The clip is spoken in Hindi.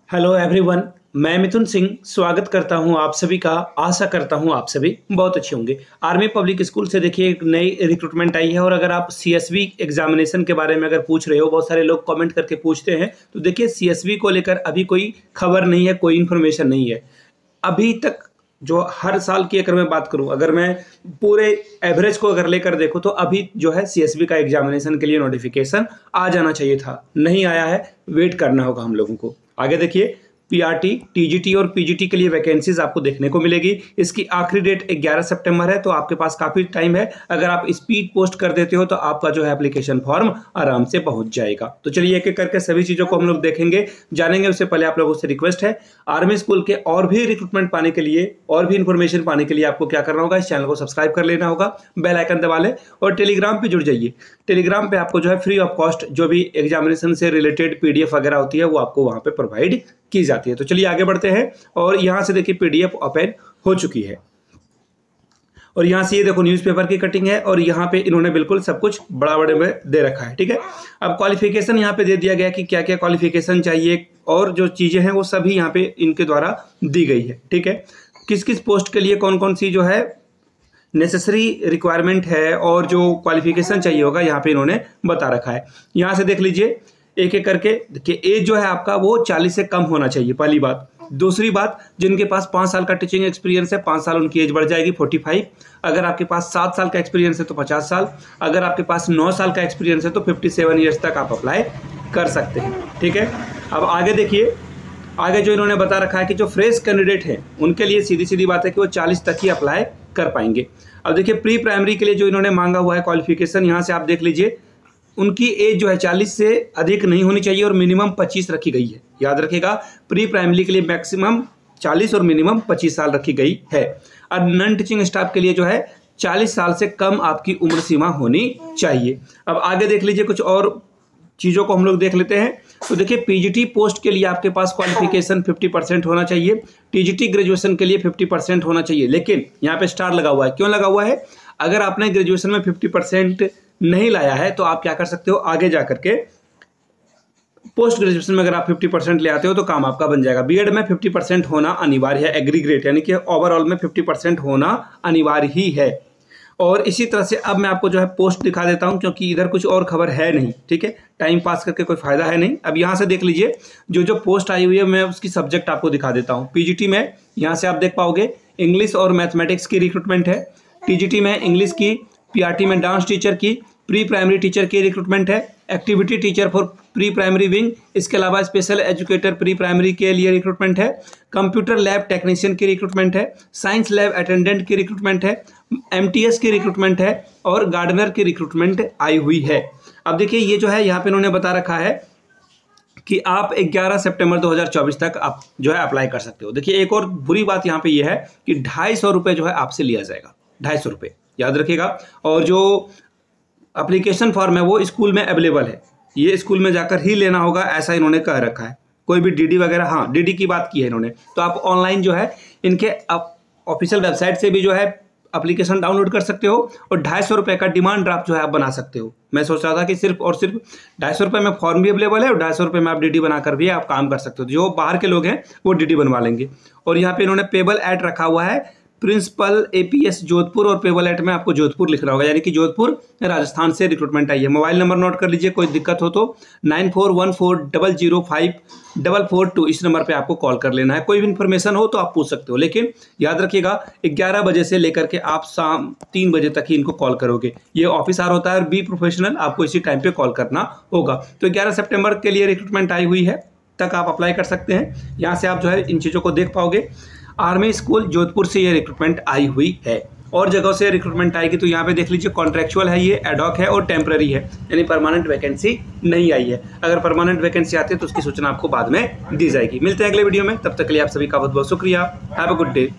हेलो एवरीवन, मैं मिथुन सिंह स्वागत करता हूं आप सभी का। आशा करता हूं आप सभी बहुत अच्छे होंगे। आर्मी पब्लिक स्कूल से देखिए एक नई रिक्रूटमेंट आई है और अगर आप सीएसबी एग्जामिनेशन के बारे में अगर पूछ रहे हो, बहुत सारे लोग कमेंट करके पूछते हैं, तो देखिए सीएसबी को लेकर अभी कोई खबर नहीं है, कोई इन्फॉर्मेशन नहीं है अभी तक। जो हर साल की अगर मैं बात करूं, अगर मैं पूरे एवरेज को अगर लेकर देखूं तो अभी जो है सीएसबी का एग्जामिनेशन के लिए नोटिफिकेशन आ जाना चाहिए था, नहीं आया है। वेट करना होगा हम लोगों को। आगे देखिए, पीआरटी, टीजीटी और पीजीटी के लिए वैकेंसीज आपको देखने को मिलेगी। इसकी आखिरी डेट 11 सितंबर है, तो आपके पास काफी टाइम है। अगर आप स्पीड पोस्ट कर देते हो तो आपका जो है एप्लीकेशन फॉर्म आराम से पहुंच जाएगा। तो चलिए एक एक करके सभी चीजों को हम लोग देखेंगे, जानेंगे। उससे पहले आप लोगों से रिक्वेस्ट है, आर्मी स्कूल के और भी रिक्रूटमेंट पाने के लिए, और भी इंफॉर्मेशन पाने के लिए आपको क्या करना होगा, इस चैनल को सब्सक्राइब कर लेना होगा, बेल आइकन दबा ले और टेलीग्राम पे जुड़ जाइए। टेलीग्राम पे आपको जो है फ्री ऑफ कॉस्ट जो भी एग्जामिनेशन से रिलेटेड पीडीएफ वगैरह होती है वो आपको वहां पे प्रोवाइड की जाती है। तो चलिए आगे बढ़ते हैं। और यहां से देखिए पीडीएफ ओपन हो चुकी है और यहां से ये देखो न्यूज़पेपर की कटिंग है और यहां पे इन्होंने बिल्कुल सब कुछ बड़ा बड़े में दे रखा है। ठीक है, अब क्वालिफिकेशन यहां पे दे दिया गया कि क्या क्या क्वालिफिकेशन चाहिए और जो चीजें हैं वो सभी यहां पे इनके द्वारा दी गई है। ठीक है, किस किस पोस्ट के लिए कौन कौन सी जो है नेसेसरी रिक्वायरमेंट है और जो क्वालिफिकेशन चाहिए होगा यहाँ पे इन्होंने बता रखा है। यहाँ से देख लीजिए एक एक करके। देखिए एज जो है आपका वो 40 से कम होना चाहिए, पहली बात। दूसरी बात, जिनके पास 5 साल का टीचिंग एक्सपीरियंस है, 5 साल उनकी एज बढ़ जाएगी 45। अगर आपके पास 7 साल का एक्सपीरियंस है तो 50 साल। अगर आपके पास 9 साल का एक्सपीरियंस है तो 57 ईयर्स तक आप अप्लाई कर सकते हैं। ठीक है, अब आगे देखिए, आगे जो इन्होंने बता रखा है कि जो फ्रेश कैंडिडेट है उनके लिए सीधी सीधी बात है कि वो 40 तक ही अप्लाई कर पाएंगे। अब देखिए प्री प्राइमरी के लिए जो इन्होंने मांगा हुआ है क्वालिफिकेशन, यहाँ से आप देख लीजिए, उनकी एज जो है 40 से अधिक नहीं होनी चाहिए और मिनिमम 25 रखी गई है। याद रखिएगा, प्री प्राइमरी के लिए मैक्सिमम 40 और मिनिमम 25 साल रखी गई है। और नॉन टीचिंग स्टाफ के लिए जो है 40 साल से कम आपकी उम्र सीमा होनी चाहिए। अब आगे देख लीजिए, कुछ और चीज़ों को हम लोग देख लेते हैं। तो देखिए पीजीटी पोस्ट के लिए आपके पास क्वालिफिकेशन 50% होना चाहिए। टीजीटी ग्रेजुएशन के लिए 50% होना चाहिए, लेकिन यहाँ पे स्टार लगा हुआ है। क्यों लगा हुआ है? अगर आपने ग्रेजुएशन में 50% नहीं लाया है तो आप क्या कर सकते हो, आगे जा करके पोस्ट ग्रेजुएशन में अगर आप 50% ले आते हो तो काम आपका बन जाएगा। बीएड में 50% होना अनिवार्य है, एग्रीग्रेट यानी कि ओवरऑल में 50% होना अनिवार्य ही है। और इसी तरह से अब मैं आपको जो है पोस्ट दिखा देता हूं, क्योंकि इधर कुछ और खबर है नहीं। ठीक है, टाइम पास करके कोई फायदा है नहीं। अब यहां से देख लीजिए, जो जो पोस्ट आई हुई है मैं उसकी सब्जेक्ट आपको दिखा देता हूं। पीजीटी में यहां से आप देख पाओगे इंग्लिश और मैथमेटिक्स की रिक्रूटमेंट है। टीजीटी में इंग्लिश की, पीआरटी में डांस टीचर की, प्री प्राइमरी टीचर की रिक्रूटमेंट है, activity teacher for pre primary wing, इसके अलावा स्पेशल एजुकेटर प्री प्राइमरी के लिए रिक्रूटमेंट है, कंप्यूटर लैब टेक्नीशियन की रिक्रूटमेंट है, साइंस लैब अटेंडेंट की रिक्रूटमेंट है, एमटीएस की रिक्रूटमेंट है और गार्डनर की रिक्रूटमेंट आई हुई है। अब देखिए ये जो है यहाँ पे इन्होंने बता रखा है कि आप 11 सितंबर 2024 तक आप जो है अप्लाई कर सकते हो। देखिए एक और बुरी बात यहाँ पे ये है कि 250 रुपये जो है आपसे लिया जाएगा, 250 रुपये, याद रखिएगा। और जो एप्लीकेशन फॉर्म है वो स्कूल में अवेलेबल है, ये स्कूल में जाकर ही लेना होगा, ऐसा इन्होंने कह रखा है। कोई भी डीडी वगैरह, हाँ डीडी की बात की है इन्होंने, तो आप ऑनलाइन जो है इनके ऑफिशियल वेबसाइट से भी जो है एप्लीकेशन डाउनलोड कर सकते हो और 250 रुपये का डिमांड ड्राफ्ट जो है आप बना सकते हो। मैं सोच रहा था कि सिर्फ और सिर्फ 250 रुपये में फॉर्म भी अवेलेबल है और 250 रुपये में आप डीडी बनाकर भी आप काम कर सकते हो। जो बाहर के लोग हैं वो डीडी बनवा लेंगे। और यहाँ पे इन्होंने पेबल ऐड रखा हुआ है, प्रिंसिपल एपीएस जोधपुर, और पेबल ऐट में आपको जोधपुर लिखना होगा, यानी कि जोधपुर राजस्थान से रिक्रूटमेंट आई है। मोबाइल नंबर नोट कर लीजिए, कोई दिक्कत हो तो 9414005442 इस नंबर पे आपको कॉल कर लेना है। कोई भी इन्फॉर्मेशन हो तो आप पूछ सकते हो, लेकिन याद रखिएगा 11 बजे से लेकर के आप शाम 3 बजे तक ही इनको कॉल करोगे। ये ऑफिस आवर होता है और बी प्रोफेशनल, आपको इसी टाइम पे कॉल करना होगा। तो 11 सितंबर के लिए रिक्रूटमेंट आई हुई है, तक आप अप्लाई कर सकते हैं। यहाँ से आप जो है इन चीज़ों को देख पाओगे। आर्मी स्कूल जोधपुर से ये रिक्रूटमेंट आई हुई है। और जगहों से रिक्रूटमेंट आएगी तो यहाँ पे देख लीजिए, कॉन्ट्रेक्चुअल है, ये एडॉक है और टेम्पररी है, यानी परमानेंट वैकेंसी नहीं आई है। अगर परमानेंट वैकेंसी आती है तो उसकी सूचना आपको बाद में दी जाएगी। मिलते हैं अगले वीडियो में, तब तक के लिए आप सभी का बहुत बहुत शुक्रिया। Have a good day.